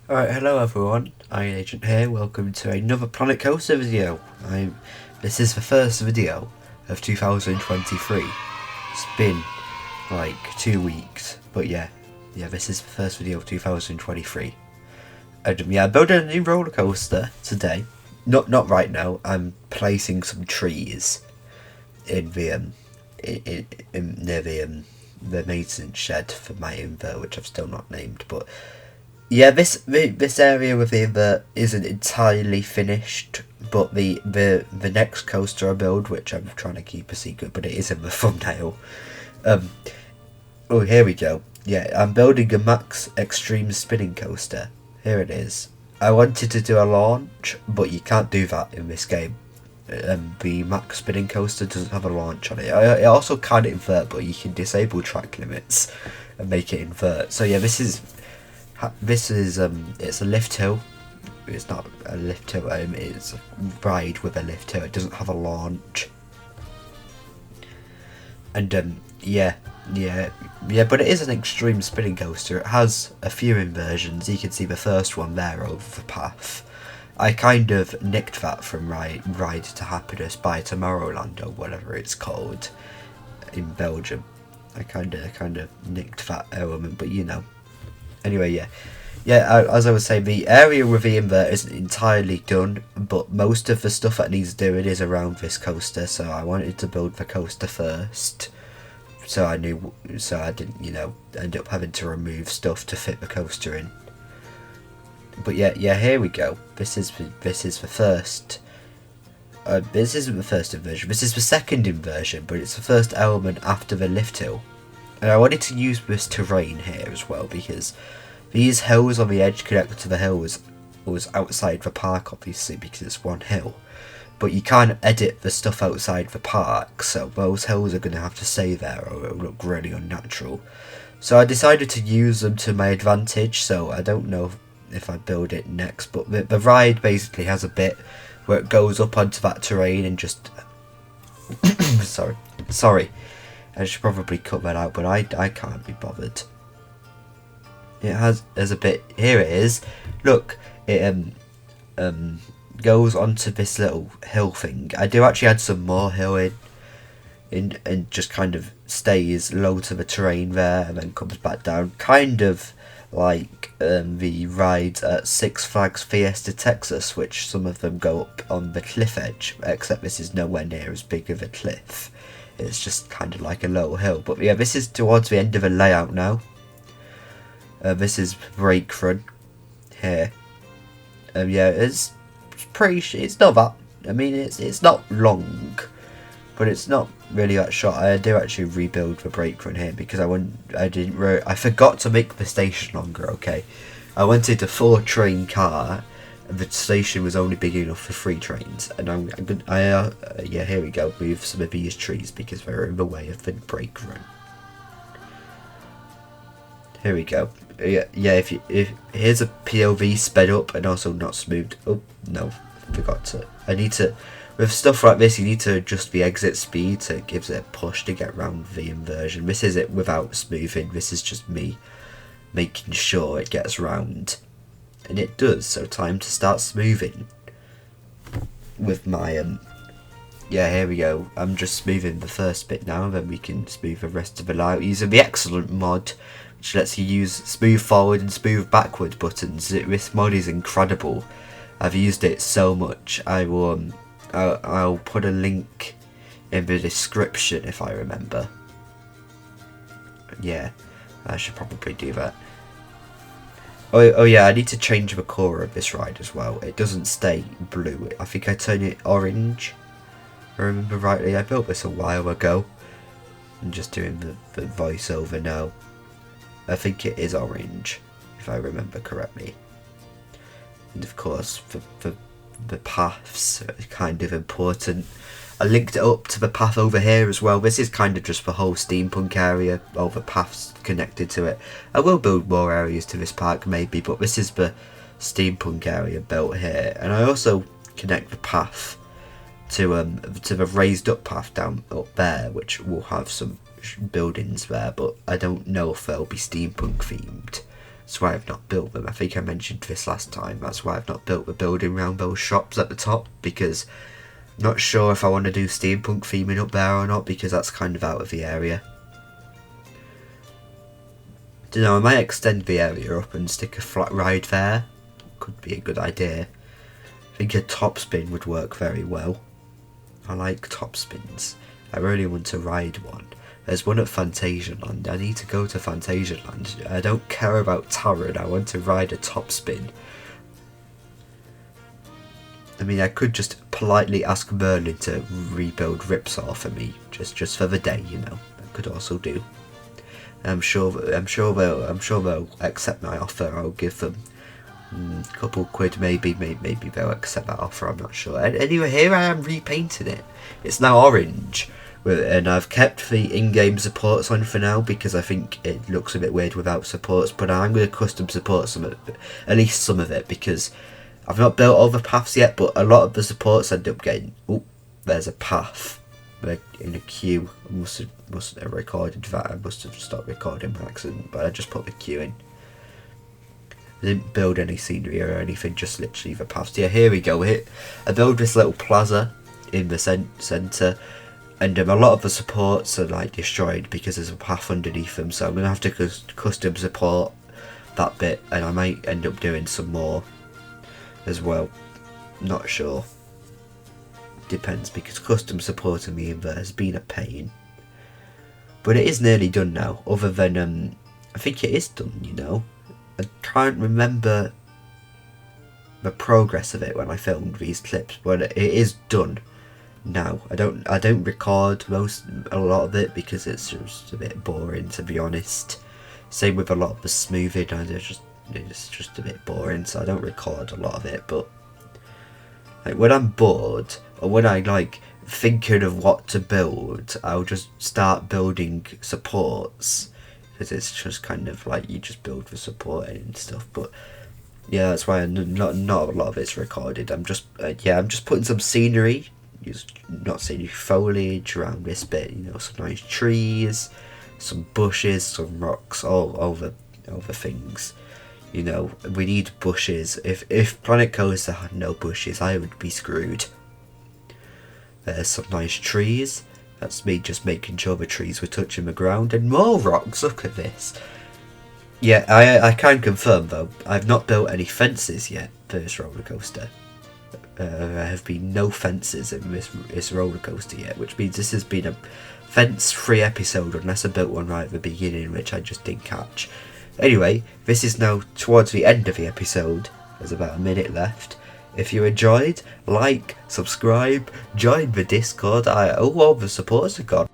Alright, hello everyone, Iron Agent here, welcome to another Planet Coaster video. This is the first video of 2023. It's been like 2 weeks, but yeah, this is the first video of 2023. I'm building a new roller coaster today. Not right now, I'm placing some trees in the near the maintenance shed for my invert, which I've still not named, but yeah, this area with the invert isn't entirely finished, but the next coaster I build, which I'm trying to keep a secret, but it is in the thumbnail. Oh, here we go. Yeah, I'm building a Mack's Extreme Spinning Coaster. Here it is. I wanted to do a launch, but you can't do that in this game. The Mack Spinning Coaster doesn't have a launch on it. It also can invert, but you can disable track limits and make it invert. So yeah, this is it's a lift hill. It's not a lift hill. It's a ride with a lift hill. It doesn't have a launch. And but it is an extreme spinning coaster. It has a few inversions. You can see the first one there over the path. I kind of nicked that from Ride to Happiness by Tomorrowland or whatever it's called in Belgium. I kind of nicked that element, but you know. Anyway, as I was saying, the area with the invert isn't entirely done, but most of the stuff that needs doing is around this coaster, so I wanted to build the coaster first, so I didn't, end up having to remove stuff to fit the coaster in. But yeah, here we go. This is the first. This isn't the first inversion. This is the second inversion, but it's the first element after the lift hill. And I wanted to use this terrain here as well, because these hills on the edge connected to the hill was outside the park, obviously, because it's one hill. But you can't edit the stuff outside the park, so those hills are going to have to stay there or it'll look really unnatural. So I decided to use them to my advantage, so I don't know if I build it next, but the ride basically has a bit where it goes up onto that terrain and just... Sorry. I should probably cut that out, but I can't be bothered. There's a bit, here it is. Look, it goes onto this little hill thing. I do actually add some more hill in and just kind of stays low to the terrain there and then comes back down. Kind of like the rides at Six Flags Fiesta Texas, which some of them go up on the cliff edge, except this is nowhere near as big of a cliff. It's just kind of like a low hill. But yeah, this is towards the end of the layout now. This is brake run here. It's not that. I mean, it's not long, but it's not really that short. I do actually rebuild the brake run here because I forgot to make the station longer. Okay, I wanted a 4-train car. The station was only big enough for 3 trains, and here we go. Move some of these trees because they're in the way of the brake run. Here we go. If here's a POV sped up and also not smoothed. Oh no, forgot to. I need to. With stuff like this, you need to adjust the exit speed so it gives it a push to get around the inversion. This is it without smoothing. This is just me making sure it gets round. And it does, so time to start smoothing with my here we go. I'm just smoothing the first bit now, then we can smooth the rest of the layout using the excellent mod, which lets you use smooth forward and smooth backward buttons. This mod is incredible. I've used it so much. I'll put a link in the description if I remember. Yeah, I should probably do that. Oh yeah, I need to change the colour of this ride as well. It doesn't stay blue. I think I turn it orange. If I remember rightly, I built this a while ago. I'm just doing the voiceover now. I think it is orange, if I remember correctly. And of course, the paths are kind of important. I linked it up to the path over here as well. This is kind of just the whole steampunk area, all the paths connected to it. I will build more areas to this park maybe, but this is the steampunk area built here. And I also connect the path to the raised up path down up there, which will have some buildings there, but I don't know if they'll be steampunk themed. That's why I've not built them. I think I mentioned this last time. That's why I've not built the building around those shops at the top, because I'm not sure if I want to do steampunk theming up there or not, because that's kind of out of the area. Don't know, I might extend the area up and stick a flat ride there. Could be a good idea. I think a top spin would work very well. I like top spins. I really want to ride one. There's one at Phantasialand. I need to go to Phantasialand. I don't care about Taron. I want to ride a top spin. I mean, I could just politely ask Merlin to rebuild Ripsaw for me, just for the day, you know. I could also do. I'm sure they'll accept my offer. I'll give them a couple quid, maybe they'll accept that offer. I'm not sure. Anyway, here I am repainting it. It's now orange, and I've kept the in-game supports on for now because I think it looks a bit weird without supports. But I'm going to custom support some of it, at least some of it, because I've not built all the paths yet. But a lot of the supports end up getting. Oh, there's a path. In a queue. I mustn't have recorded that. I must have stopped recording by accident, but I just put the queue in. I didn't build any scenery or anything, just literally the paths. Yeah, here we go. I built this little plaza in the centre, and a lot of the supports are like destroyed because there's a path underneath them, so I'm going to have to custom support that bit, and I might end up doing some more as well. Not sure. Depends, because custom supporting me in there has been a pain. But it is nearly done now, other than, I think it is done, you know. I can't remember the progress of it when I filmed these clips, but it is done now. I don't record a lot of it because it's just a bit boring, to be honest. Same with a lot of the smoothing, it's just a bit boring, so I don't record a lot of it. But like when I'm bored, or when I like thinking of what to build, I'll just start building supports, because it's just kind of like you just build the support and stuff. But yeah, that's why not a lot of it's recorded. I'm just putting some scenery, not scenery, foliage around this bit, you know, some nice trees, some bushes, some rocks, all the things. You know, we need bushes. If Planet Coaster had no bushes, I would be screwed. There's some nice trees. That's me just making sure the trees were touching the ground. And more rocks, look at this. Yeah, I can confirm though, I've not built any fences yet for this roller coaster. There have been no fences in this roller coaster yet, which means this has been a fence-free episode unless I built one right at the beginning, which I just didn't catch. Anyway, this is now towards the end of the episode. There's about a minute left. If you enjoyed, like, subscribe, join the Discord. All the supports are gone.